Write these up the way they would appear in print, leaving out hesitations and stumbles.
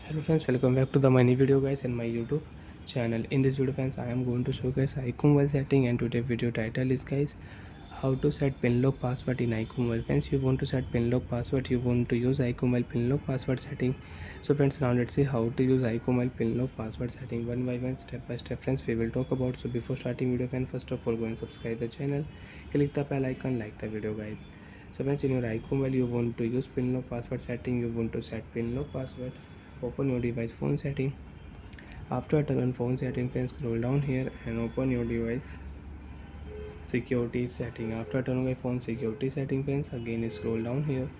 Hello friends, welcome back to the mini video guys in my YouTube channel. In this video friends, I am going to show guys iqoo mobile setting, and today video title is guys how to set pin lock password in iqoo mobile. Friends, you want to set pin lock password, you want to use iqoo mobile pin lock password setting. So friends, now let's see how to use iqoo mobile pin lock password setting one by one, step by step friends we will talk about. So before starting video friends, first of all go and subscribe the channel, click the bell icon, like the video guys. So friends, in your iqoo mobile you want to use pin lock password setting, you want to set pin lock password. Open your device phone setting. After turn on phone setting friends, scroll down here and open your device security setting. After turn on your phone security setting friends, again scroll down here,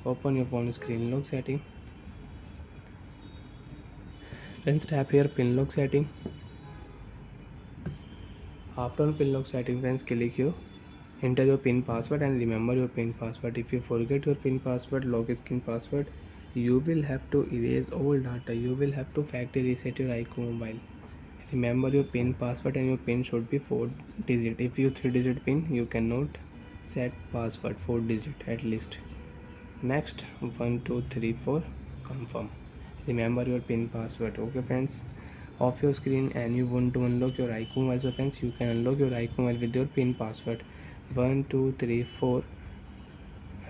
open your phone screen lock setting. Friends, tap here pin lock setting. After on pin lock setting friends, click here, enter your pin password and remember your pin password. If you forget your pin password, log skin password, you will have to erase all data, you will have to factory reset your iqoo mobile. Remember your pin password and your pin should be 4 digit. If you 3 digit pin, you cannot set password 4 digit at least. Next 1 2 3 4 confirm. Remember your pin password. Okay friends, off your screen and you want to unlock your iqoo mobile. So friends, you can unlock your iqoo mobile with your pin password 1 2 3 4.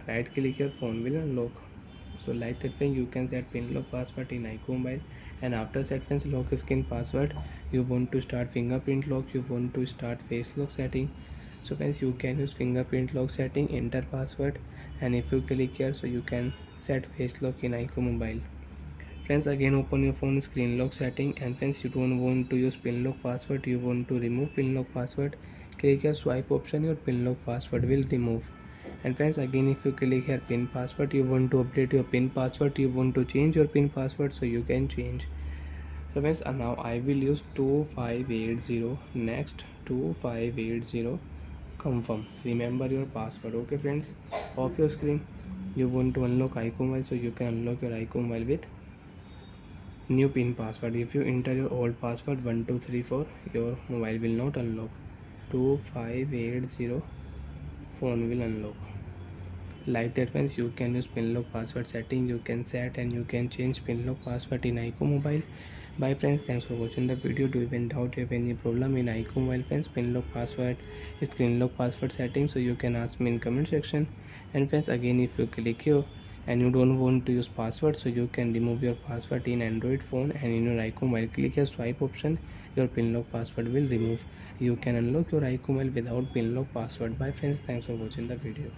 Right click your phone will unlock. So like that way you can set pin lock password in iqoo mobile. And after set friends lock skin password, you want to start fingerprint lock, you want to start face lock setting. So friends, you can use fingerprint lock setting, enter password, and if you click here, so you can set face lock in iqoo mobile. Friends, again open your phone screen lock setting, and friends, you don't want to use pin lock password, you want to remove pin lock password. Click here swipe option, your pin lock password will remove. And friends, again if you click here pin password, you want to update your pin password, you want to change your pin password, so you can change. So friends, now I will use 2580. Next 2580 confirm. Remember your password. Okay friends, off your screen, you want to unlock iqoo mobile, so you can unlock your iqoo mobile with new pin password. If you enter your old password 1234, your mobile will not unlock. 2580 phone will unlock. Like that friends, you can use pin lock password setting, you can set and you can change pin lock password in iqoo mobile. Bye friends, thanks for watching the video. Do you even doubt you have any problem in iqoo mobile friends, pin lock password, screen lock password setting, so you can ask me in comment section. And friends, again if you click here and you don't want to use password, so you can remove your password in Android phone, and in your iqoo mobile click here swipe option, your pin lock password will remove. You can unlock your iqoo mobile without pin lock password. Bye friends, thanks for watching the video.